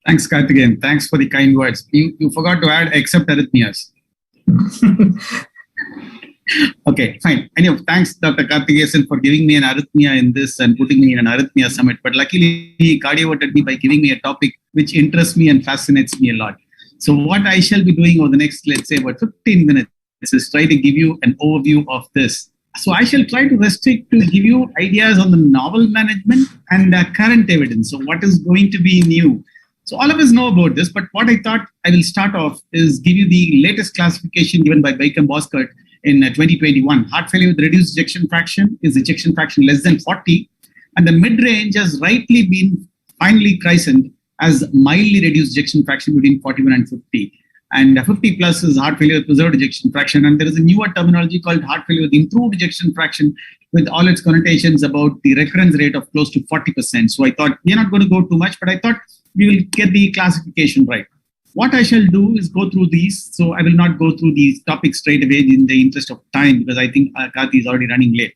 Thanks, Karthikeyan. Thanks for the kind words. You forgot to add except arrhythmias. Okay, fine. Anyway, thanks, Dr. Karthikeyan, for giving me an arrhythmia in this and putting me in an arrhythmia summit. But luckily, Cardio voted me by giving me a topic which interests me and fascinates me a lot. So what I shall be doing over the next, let's say, about 15 minutes is try to give you an overview of this. So I shall try to restrict to give you ideas on the novel management and current evidence. So what is going to be new? So all of us know about this, but what I thought I will start off is give you the latest classification given by Baker Boskert in 2021. Heart failure with reduced ejection fraction is ejection fraction less than 40, and the mid-range has rightly been finally christened as mildly reduced ejection fraction between 41 and 50. And 50 plus is heart failure with preserved ejection fraction. And there is a newer terminology called heart failure with improved ejection fraction, with all its connotations about the recurrence rate of close to 40%. So I thought we're not going to go too much, but I thought we will get the classification right. What I shall do is go through these. So I will not go through these topics straight away in the interest of time, because I think Karthi is already running late.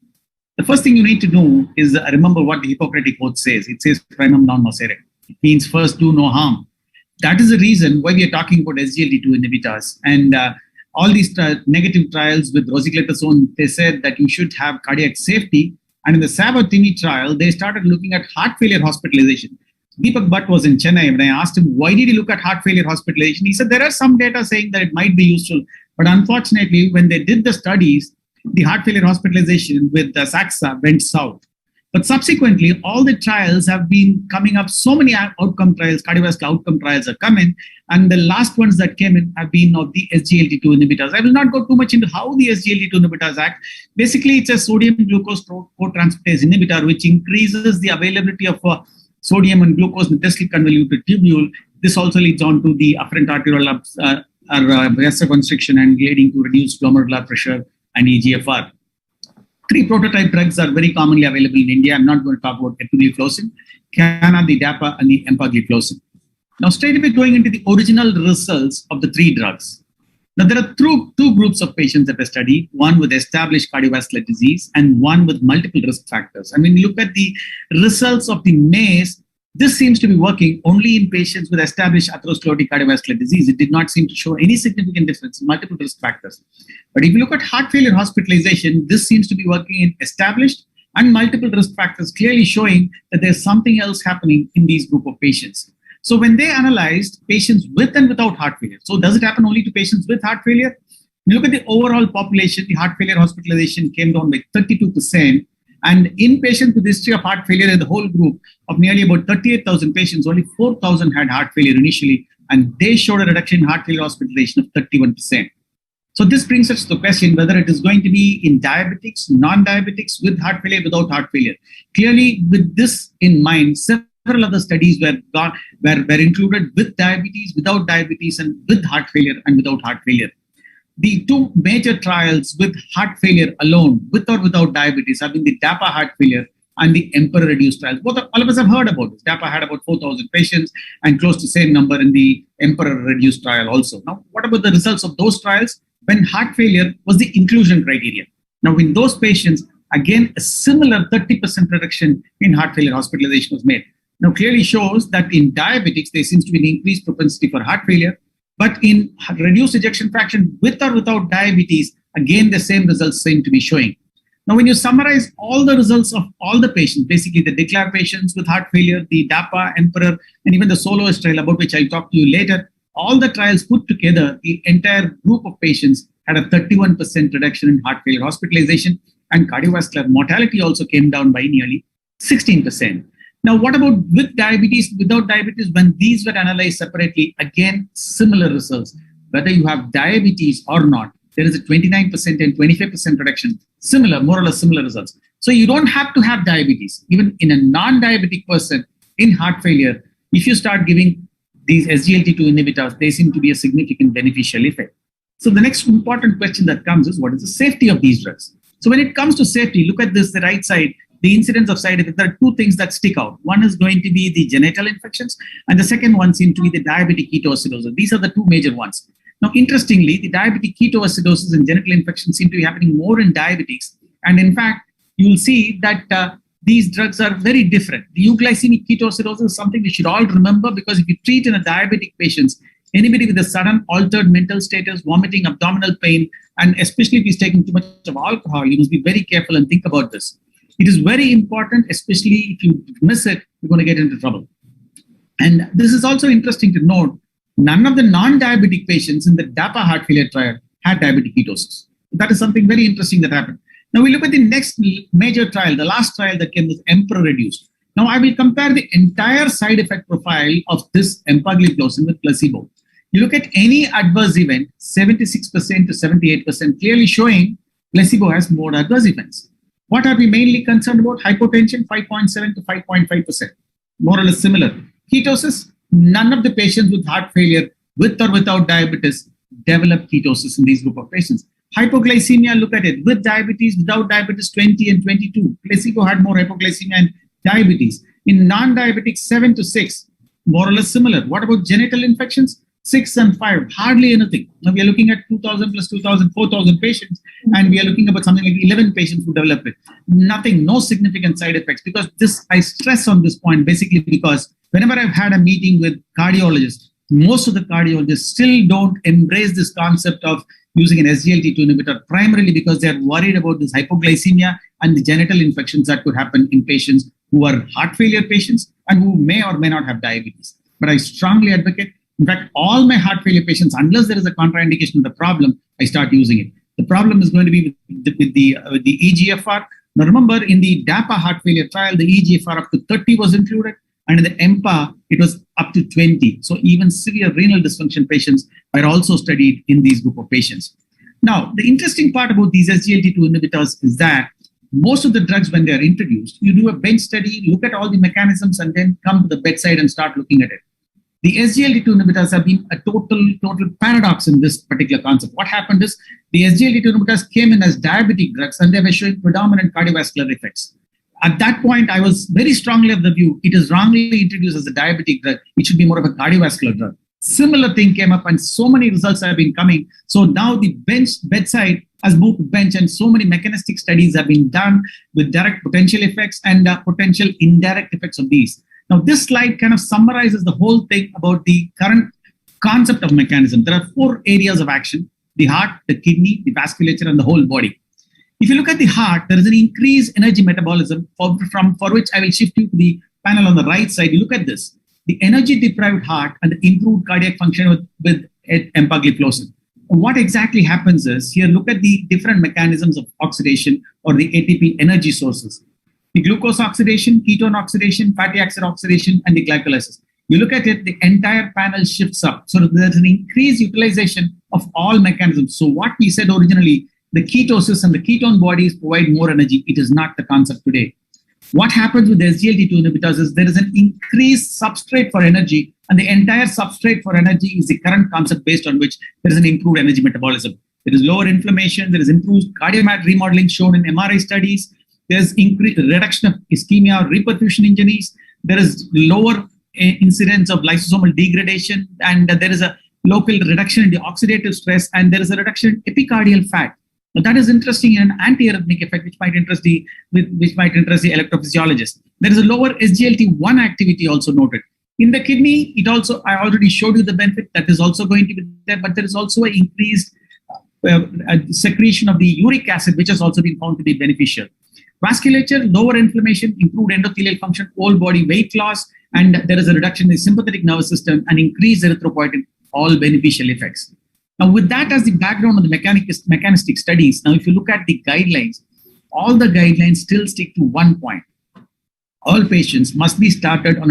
The first thing you need to know is remember what the Hippocratic Oath says. It says primum non nocere. It means first do no harm. That is the reason why we are talking about SGLT2 inhibitors. And all these negative trials with rosiglitazone, they said that you should have cardiac safety. And in the Sabatini trial, they started looking at heart failure hospitalization. Deepak Bhatt was in Chennai. When I asked him, why did he look at heart failure hospitalization? He said, there are some data saying that it might be useful. But unfortunately, when they did the studies, the heart failure hospitalization with Saxa went south. But subsequently, all the trials have been coming up. So many outcome trials, cardiovascular outcome trials are coming. And the last ones that came in have been of the SGLT2 inhibitors. I will not go too much into how the SGLT2 inhibitors act. Basically, it's a sodium glucose cotransferase inhibitor, which increases the availability of sodium and glucose in the intestinal convoluted tubule. This also leads on to the afferent arterial vasoconstriction and leading to reduced glomerular pressure and EGFR. 3 prototype drugs are very commonly available in India. I'm not going to talk about epagliflozin, Cana, the DAPA, and the empagliflozin. Now, straight away going into the original results of the 3 drugs. Now, there are two groups of patients that were studied, one with established cardiovascular disease and one with multiple risk factors. And when you look at the results of the MACE, this seems to be working only in patients with established atherosclerotic cardiovascular disease. It did not seem to show any significant difference in multiple risk factors. But if you look at heart failure hospitalization, this seems to be working in established and multiple risk factors, clearly showing that there's something else happening in these group of patients. So when they analyzed patients with and without heart failure, so does it happen only to patients with heart failure? When you look at the overall population, the heart failure hospitalization came down by 32%. And in patients with history of heart failure in the whole group of nearly about 38,000 patients, only 4,000 had heart failure initially, and they showed a reduction in heart failure hospitalization of 31%. So this brings us to the question whether it is going to be in diabetics, non-diabetics, with heart failure, without heart failure. Clearly, with this in mind, several other studies were included with diabetes, without diabetes, and with heart failure and without heart failure. The 2 major trials with heart failure alone, with or without diabetes, have been the DAPA heart failure and the Emperor reduced trials. All of us have heard about this. DAPA had about 4,000 patients and close to the same number in the Emperor reduced trial also. Now, what about the results of those trials when heart failure was the inclusion criteria? Now, in those patients, again, a similar 30% reduction in heart failure hospitalization was made. Now, clearly shows that in diabetics, there seems to be an increased propensity for heart failure. But in reduced ejection fraction with or without diabetes, again, the same results seem to be showing. Now, when you summarize all the results of all the patients, basically the DECLARE patients with heart failure, the DAPA, Emperor, and even the SOLOIST trial, about which I'll talk to you later, all the trials put together, the entire group of patients had a 31% reduction in heart failure hospitalization, and cardiovascular mortality also came down by nearly 16%. Now, what about with diabetes, without diabetes? When these were analyzed separately, again, similar results. Whether you have diabetes or not, there is a 29% and 25% reduction. Similar, more or less similar results. So you don't have to have diabetes. Even in a non-diabetic person in heart failure, if you start giving these SGLT2 inhibitors, they seem to be a significant beneficial effect. So the next important question that comes is, what is the safety of these drugs? So when it comes to safety, look at this, the right side. The incidence of side effects, there are 2 things that stick out. One is going to be the genital infections, and the second one seems to be the diabetic ketoacidosis. These are the 2 major ones. Now, interestingly, the diabetic ketoacidosis and genital infections seem to be happening more in diabetics. And in fact, you will see that these drugs are very different. The euglycemic ketoacidosis is something we should all remember, because if you treat in a diabetic patients, anybody with a sudden altered mental status, vomiting, abdominal pain, and especially if he's taking too much of alcohol, you must be very careful and think about this. It is very important, especially if you miss it, you're going to get into trouble. And this is also interesting to note, none of the non-diabetic patients in the DAPA heart failure trial had diabetic ketosis. That is something very interesting that happened. Now we look at the next major trial, the last trial that came, was EMPEROR reduced. Now I will compare the entire side effect profile of this empagliflozin with placebo. You look at any adverse event, 76% to 78%, clearly showing placebo has more adverse events. What are we mainly concerned about? Hypotension, 5.7 to 5.5%, more or less similar. Ketosis, none of the patients with heart failure, with or without diabetes, develop ketosis in these group of patients. Hypoglycemia, look at it, with diabetes, without diabetes, 20 and 22. Placebo had more hypoglycemia and diabetes. In non-diabetic, 7 to 6, more or less similar. What about genital infections? 6 and 5, hardly anything. Now we are looking at 2,000 plus 2,000, 4,000 patients, and we are looking about something like 11 patients who develop it. Nothing, no significant side effects. Because this, I stress on this point basically because whenever I've had a meeting with cardiologists, most of the cardiologists still don't embrace this concept of using an SGLT2 inhibitor, primarily because they're worried about this hypoglycemia and the genital infections that could happen in patients who are heart failure patients and who may or may not have diabetes. But I strongly advocate, in fact, all my heart failure patients, unless there is a contraindication of the problem, I start using it. The problem is going to be with the EGFR. Now remember, in the DAPA heart failure trial, the EGFR up to 30 was included, and in the EMPA, it was up to 20. So even severe renal dysfunction patients are also studied in these group of patients. Now, the interesting part about these SGLT2 inhibitors is that most of the drugs, when they're introduced, you do a bench study, look at all the mechanisms, and then come to the bedside and start looking at it. The SGLT2 inhibitors have been a total paradox in this particular concept. What happened is the SGLT2 inhibitors came in as diabetic drugs, and they were showing predominant cardiovascular effects. At that point, I was very strongly of the view it is wrongly introduced as a diabetic drug. It should be more of a cardiovascular drug. Similar thing came up, and so many results have been coming. So now the bedside has moved to bench, and so many mechanistic studies have been done with direct potential effects and potential indirect effects of these. Now, this slide kind of summarizes the whole thing about the current concept of mechanism. There are 4 areas of action: the heart, the kidney, the vasculature, and the whole body. If you look at the heart, there is an increased energy metabolism for which I will shift you to the panel on the right side. You look at this, the energy deprived heart and the improved cardiac function with empagliflozin. What exactly happens is, here look at the different mechanisms of oxidation or the ATP energy sources. The glucose oxidation, ketone oxidation, fatty acid oxidation, and the glycolysis. You look at it, the entire panel shifts up. So there's an increased utilization of all mechanisms. So what we said originally, the ketosis and the ketone bodies provide more energy. It is not the concept today. What happens with the SGLT2 inhibitors is there is an increased substrate for energy, and the entire substrate for energy is the current concept based on which there is an improved energy metabolism. There is lower inflammation, there is improved cardiac remodeling shown in MRI studies, there's increased reduction of ischemia or reperfusion injuries, there is lower incidence of lysosomal degradation, and there is a local reduction in the oxidative stress, and there is a reduction in epicardial fat. Now that is interesting in an antiarrhythmic effect, which might interest the electrophysiologist. There is a lower SGLT1 activity also noted. In the kidney, it also, I already showed you the benefit that is also going to be there, but there is also an increased secretion of the uric acid, which has also been found to be beneficial. Vasculature, lower inflammation, improved endothelial function, whole body weight loss, and there is a reduction in the sympathetic nervous system and increased erythropoietin, all beneficial effects. Now, with that as the background of the mechanistic studies, now if you look at the guidelines, all the guidelines still stick to one point. All patients must be started on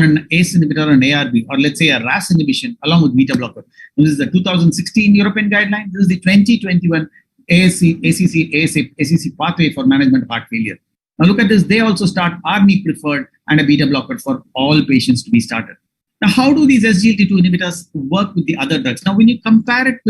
an ACE inhibitor or an ARB, or let's say a RAS inhibition along with beta blocker. This is the 2016 European guideline. This is the 2021 ACC pathway for management of heart failure. Now look at this. They also start ARNI preferred and a beta blocker for all patients to be started. Now, how do these SGLT2 inhibitors work with the other drugs? Now, when you compare it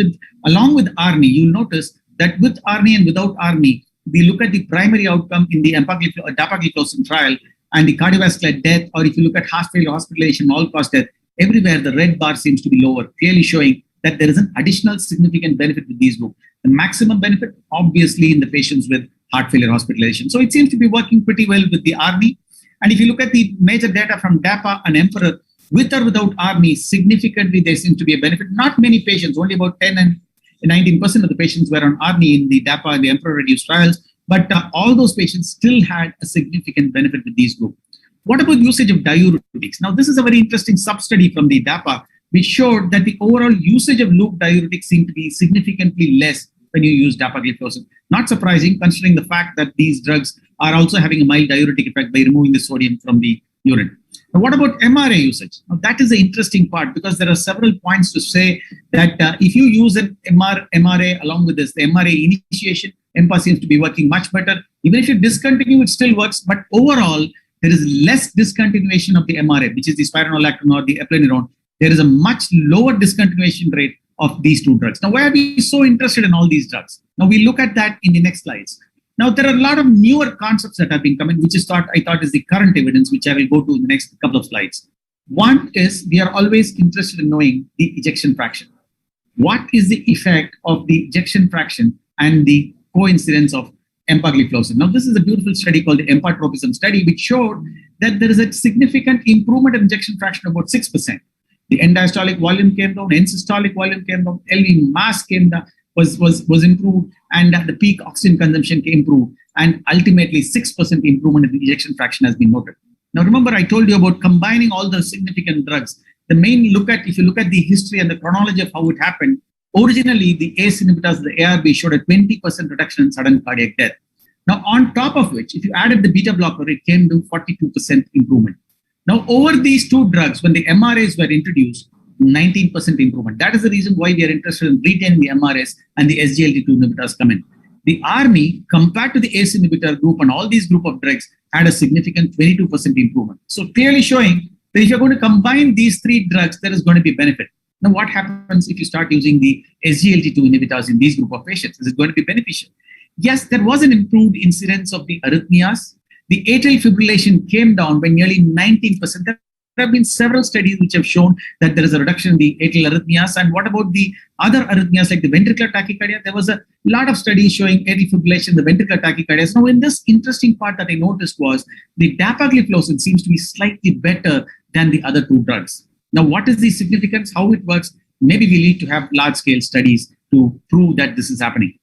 along with ARNI, you'll notice that with ARNI and without ARNI, we look at the primary outcome in the dapagliflozin trial and the cardiovascular death, or if you look at heart failure, hospitalization, all-cause death, everywhere the red bar seems to be lower, clearly showing that there is an additional significant benefit with these groups. The maximum benefit, obviously, in the patients with heart failure hospitalization. So it seems to be working pretty well with the ARNI. And if you look at the major data from DAPA and EMPEROR, with or without ARNI, significantly there seems to be a benefit. Not many patients, only about 10 and 19% of the patients were on ARNI in the DAPA and the EMPEROR-reduced trials, but all those patients still had a significant benefit with these groups. What about usage of diuretics? Now, this is a very interesting sub-study from the DAPA, which showed that the overall usage of loop diuretics seemed to be significantly less when you use dapagliflozin. Not surprising, considering the fact that these drugs are also having a mild diuretic effect by removing the sodium from the urine. Now, what about MRA usage? Now, that is the interesting part, because there are several points to say that if you use an MRA along with this, the MRA initiation, EMPA seems to be working much better. Even if you discontinue, it still works. But overall, there is less discontinuation of the MRA, which is the spironolactone or the eplerenone. There is a much lower discontinuation rate of these two drugs. Now, why are we so interested in all these drugs? Now, we look at that in the next slides. Now, there are a lot of newer concepts that have been coming, which is I thought is the current evidence, which I will go to in the next couple of slides. One is we are always interested in knowing the ejection fraction. What is the effect of the ejection fraction and the coincidence of empagliflozin? Now, this is a beautiful study called the empatropism study, which showed that there is a significant improvement in ejection fraction of about 6%. The end diastolic volume came down, end systolic volume came down, LV mass came down, was improved, and the peak oxygen consumption improved, and ultimately 6% improvement in the ejection fraction has been noted. Now, remember, I told you about combining all the significant drugs. The main if you look at the history and the chronology of how it happened, originally the ACE inhibitors, the ARB, showed a 20% reduction in sudden cardiac death. Now, on top of which, if you added the beta blocker, it came to 42% improvement. Now, over these two drugs, when the MRAs were introduced, 19% improvement. That is the reason why we are interested in retaining the MRAs and the SGLT2 inhibitors come in. The ARNI, compared to the ACE inhibitor group and all these group of drugs, had a significant 22% improvement. So clearly showing that if you're going to combine these three drugs, there is going to be benefit. Now, what happens if you start using the SGLT2 inhibitors in these group of patients? Is it going to be beneficial? Yes, there was an improved incidence of the arrhythmias. The atrial fibrillation came down by nearly 19%. There have been several studies which have shown that there is a reduction in the atrial arrhythmias. And what about the other arrhythmias like the ventricular tachycardia? There was a lot of studies showing atrial fibrillation, the ventricular tachycardia. Now, in this interesting part that I noticed was the dapagliflozin seems to be slightly better than the other two drugs. Now, what is the significance? How it works? Maybe we need to have large-scale studies to prove that this is happening.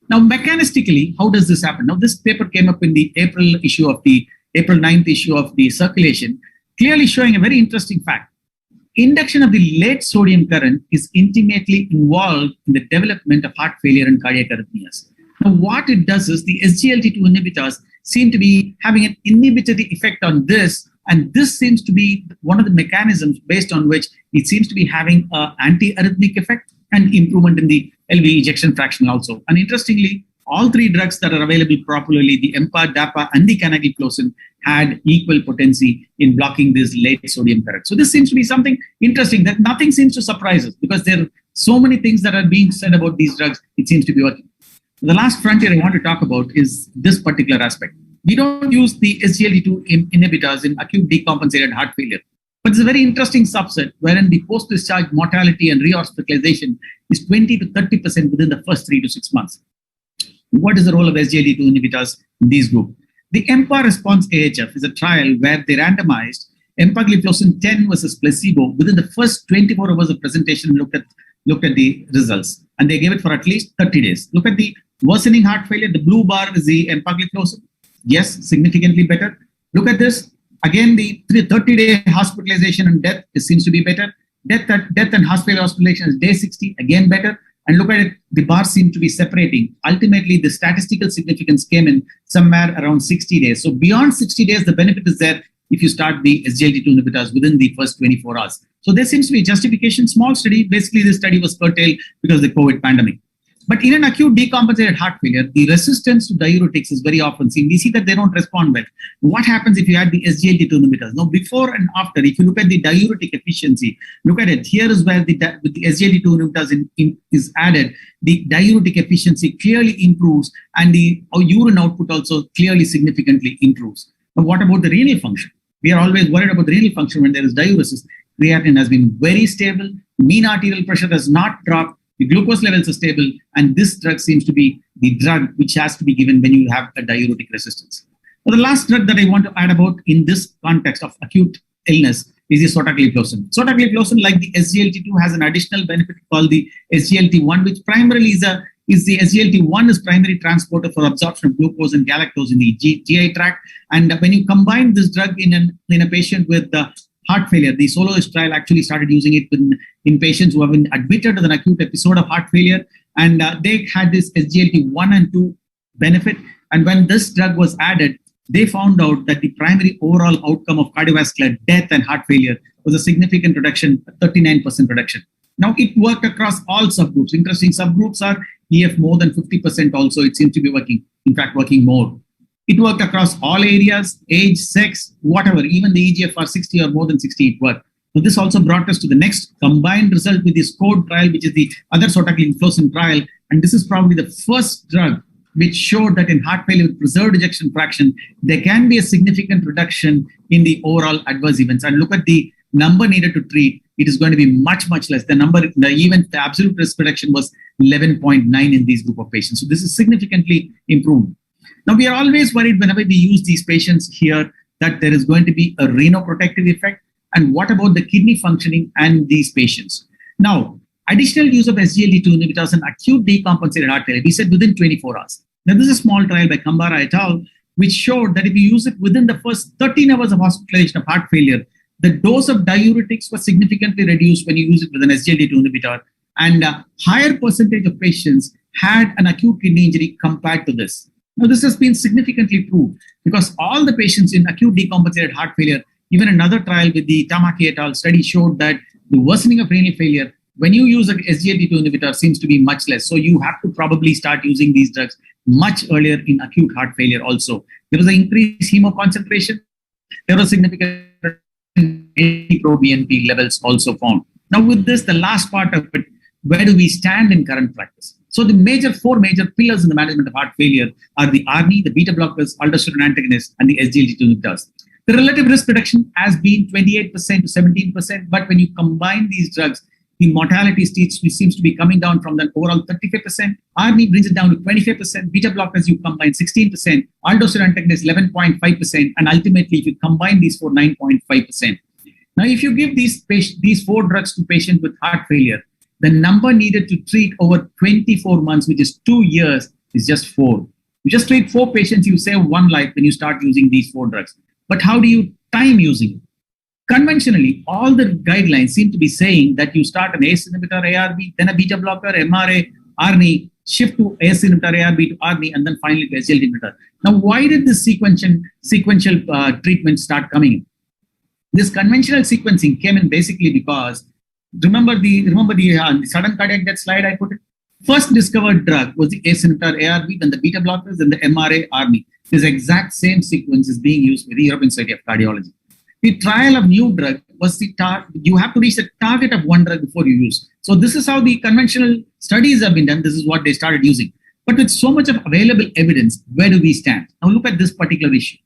Now, mechanistically, how does this happen? Now, this paper came up in the April 9th issue of the Circulation, clearly showing a very interesting fact. Induction of the late sodium current is intimately involved in the development of heart failure and cardiac arrhythmias. Now, what it does is the SGLT2 inhibitors seem to be having an inhibitory effect on this, and this seems to be one of the mechanisms based on which it seems to be having an anti-arrhythmic effect and improvement in the LV ejection fraction also. And interestingly, all three drugs that are available popularly, the EMPA, DAPA, and the canagliflozin, had equal potency in blocking this late sodium current. So this seems to be something interesting that nothing seems to surprise us, because there are so many things that are being said about these drugs. It seems to be working. The last frontier I want to talk about is this particular aspect. We don't use the SGLT2 inhibitors in acute decompensated heart failure, but it's a very interesting subset wherein the post-discharge mortality and rehospitalization is 20 to 30% within the first 3 to 6 months. What is the role of SGLT2 inhibitors in these groups? The EMPA Response AHF is a trial where they randomized empagliflozin 10 versus placebo within the first 24 hours of presentation and looked at the results. And they gave it for at least 30 days. Look at the worsening heart failure. The blue bar is the empagliflozin. Yes, significantly better. Look at this. Again, the 30-day hospitalization and death, it seems to be better. Death and hospitalization is day 60, again better. And look at it, the bars seem to be separating. Ultimately, the statistical significance came in somewhere around 60 days. So beyond 60 days, the benefit is there if you start the SGLT2 inhibitors within the first 24 hours. So there seems to be justification. Small study. Basically, this study was curtailed because of the COVID pandemic. But in an acute decompensated heart failure, the resistance to diuretics is very often seen. We see that they don't respond well. What happens if you add the SGLT2 inhibitors? Now, before and after, if you look at the diuretic efficiency, look at it. Here is where with the SGLT2 inhibitors is added, the diuretic efficiency clearly improves, and the urine output also clearly significantly improves. But what about the renal function? We are always worried about the renal function when there is diuresis. creatinine has been very stable, mean arterial pressure has not dropped, the glucose levels are stable, and this drug seems to be the drug which has to be given when you have a diuretic resistance. Now, the last drug that I want to add about in this context of acute illness is the sotagliflozin. Sotagliflozin, like the SGLT2, has an additional benefit called the SGLT1, which primarily is the SGLT1 is primary transporter for absorption of glucose and galactose in the GI tract. And when you combine this drug in a patient with heart failure, the Soloist trial actually started using it in patients who have been admitted with an acute episode of heart failure, and they had this SGLT1 and 2 benefit. And when this drug was added, they found out that the primary overall outcome of cardiovascular death and heart failure was a significant reduction, a 39% reduction. Now, it worked across all subgroups. Interesting subgroups are EF more than 50% also. It seems to be working, in fact, working more. It worked across all areas, age, sex, whatever, even the EGFR 60 or more than 60, it worked. So this also brought us to the next combined result with the SCORED trial, which is the other sotagliflozin trial. And this is probably the first drug which showed that in heart failure with preserved ejection fraction, there can be a significant reduction in the overall adverse events. And look at the number needed to treat, it is going to be much, much less. The absolute risk reduction was 11.9 in these group of patients. So this is significantly improved. Now, we are always worried whenever we use these patients here that there is going to be a renoprotective effect. And what about the kidney functioning and these patients? Now, additional use of SGLT2 inhibitors in acute decompensated heart failure, we said within 24 hours. Now, this is a small trial by Kambara et al., which showed that if you use it within the first 13 hours of hospitalization of heart failure, the dose of diuretics was significantly reduced when you use it with an SGLT2 inhibitor. And a higher percentage of patients had an acute kidney injury compared to this. Now, this has been significantly proved because all the patients in acute decompensated heart failure, even another trial with the Tamaki et al. Study showed that the worsening of renal failure, when you use an SGLT2 inhibitor, seems to be much less. So you have to probably start using these drugs much earlier in acute heart failure also. There was an increased hemoconcentration. There was significant NT-proBNP levels also found. Now, with this, the last part of it, where do we stand in current practice? So the four major pillars in the management of heart failure are the ARNI, the beta blockers, aldosterone antagonists, and the SGLT2 inhibitors. The relative risk reduction has been 28% to 17%, but when you combine these drugs, the mortality seems to be coming down from the overall 35%. ARNI brings it down to 25%. Beta blockers, you combine 16%. Aldosterone antagonists, 11.5%. And ultimately, if you combine these for 9.5%. Now, if you give these four drugs to patients with heart failure, the number needed to treat over 24 months, which is 2 years, is just 4. You just treat 4 patients, you save 1 life when you start using these 4 drugs. But how do you time using it? Conventionally, all the guidelines seem to be saying that you start an ACE inhibitor, ARB, then a beta blocker, MRA, ARNI, shift to ACE inhibitor, ARB to ARNI, and then finally to SGLT inhibitor. Now, why did this sequential treatment start coming in? This conventional sequencing came in basically because remember the sudden cardiac death slide I put it? First discovered drug was the ACE inhibitor, ARB, then the beta blockers, then the MRA, ARNI. This exact same sequence is being used by the European Society of Cardiology. The trial of new drug was you have to reach the target of one drug before you use. So this is how the conventional studies have been done. This is what they started using. But with so much of available evidence, where do we stand? Now look at this particular issue.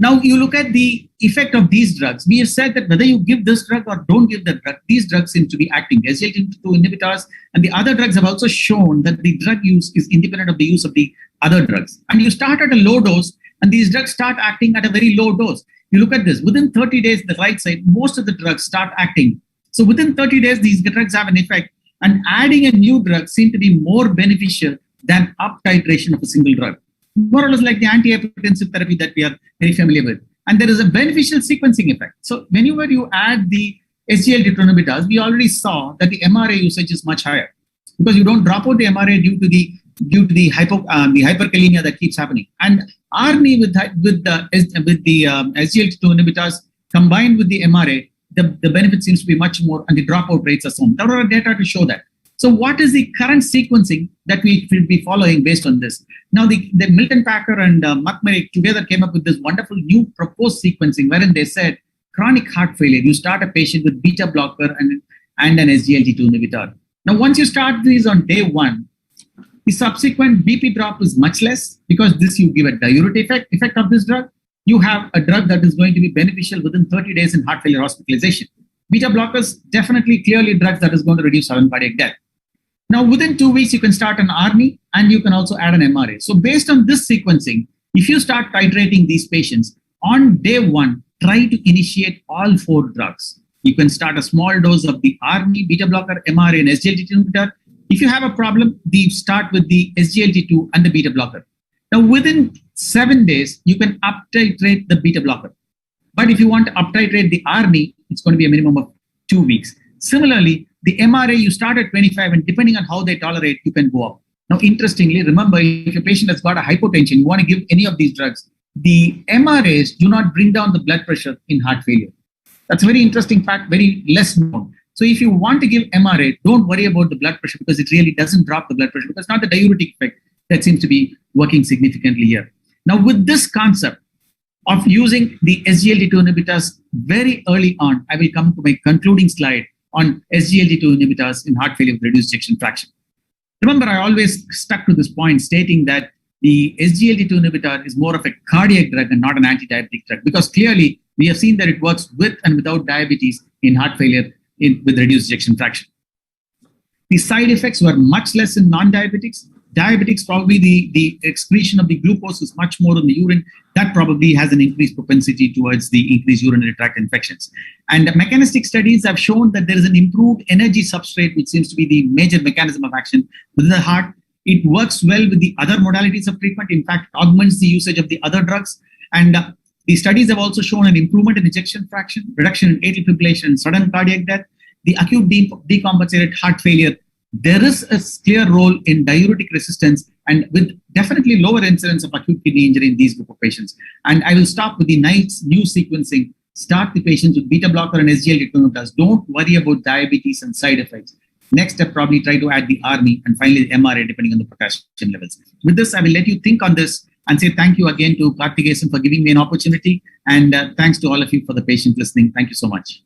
Now you look at the effect of these drugs. We have said that whether you give this drug or don't give the drug, these drugs seem to be acting. SGLT2 inhibitors and the other drugs have also shown that the drug use is independent of the use of the other drugs. And you start at a low dose and these drugs start acting at a very low dose. You look at this, within 30 days, the right side, most of the drugs start acting. So within 30 days, these drugs have an effect and adding a new drug seems to be more beneficial than up titration of a single drug. More or less like the antihypertensive therapy that we are very familiar with. And there is a beneficial sequencing effect. So whenever you add the SGLT2 inhibitors, we already saw that the MRA usage is much higher because you don't drop out the MRA due to the hyperkalemia that keeps happening. And ARNI with the SGLT2 inhibitors combined with the MRA, the benefit seems to be much more and the dropout rates are some. There are data to show that. So what is the current sequencing that we will be following based on this? Now the Milton Packer and McMurray together came up with this wonderful new proposed sequencing wherein they said chronic heart failure, you start a patient with beta blocker and an SGLT2 inhibitor. Now once you start these on day 1, the subsequent BP drop is much less because this you give a diuretic effect of this drug. You have a drug that is going to be beneficial within 30 days in heart failure hospitalization. Beta blockers, definitely, clearly drugs that is going to reduce sudden cardiac death. Now, within 2 weeks, you can start an ARNI and you can also add an MRA. So based on this sequencing, if you start titrating these patients, on day 1, try to initiate all 4 drugs. You can start a small dose of the ARNI, beta blocker, MRA, and SGLT2 inhibitor. If you have a problem, start with the SGLT2 and the beta blocker. Now, within 7 days, you can up-titrate the beta blocker. But if you want to up-titrate the ARNI, it's going to be a minimum of 2 weeks. Similarly, the MRA, you start at 25, and depending on how they tolerate, you can go up. Now, interestingly, remember, if a patient has got a hypotension, you want to give any of these drugs, the MRAs do not bring down the blood pressure in heart failure. That's a very interesting fact, very less known. So if you want to give MRA, don't worry about the blood pressure because it really doesn't drop the blood pressure because it's not the diuretic effect that seems to be working significantly here. Now, with this concept of using the SGLT2 inhibitors very early on, I will come to my concluding slide on SGLT2 inhibitors in heart failure with reduced ejection fraction. Remember, I always stuck to this point stating that the SGLT2 inhibitor is more of a cardiac drug and not an anti-diabetic drug because clearly we have seen that it works with and without diabetes in heart failure with reduced ejection fraction. The side effects were much less in non-diabetics. Diabetics, probably the excretion of the glucose is much more in the urine. That probably has an increased propensity towards the increased urinary tract infections. And mechanistic studies have shown that there is an improved energy substrate, which seems to be the major mechanism of action within the heart. It works well with the other modalities of treatment. In fact, augments the usage of the other drugs. And the studies have also shown an improvement in ejection fraction, reduction in atrial fibrillation, and sudden cardiac death. The acute decompensated heart failure, there is a clear role in diuretic resistance and with definitely lower incidence of acute kidney injury in these group of patients. And I will stop with the nice new sequencing. Start the patients with beta blocker and SGLT2 inhibitors. Don't worry about diabetes and side effects. Next step, probably try to add the ARNI and finally the MRA depending on the potassium levels. With this, I will let you think on this and say thank you again to Karthikeyan for giving me an opportunity. And thanks to all of you for the patient listening. Thank you so much.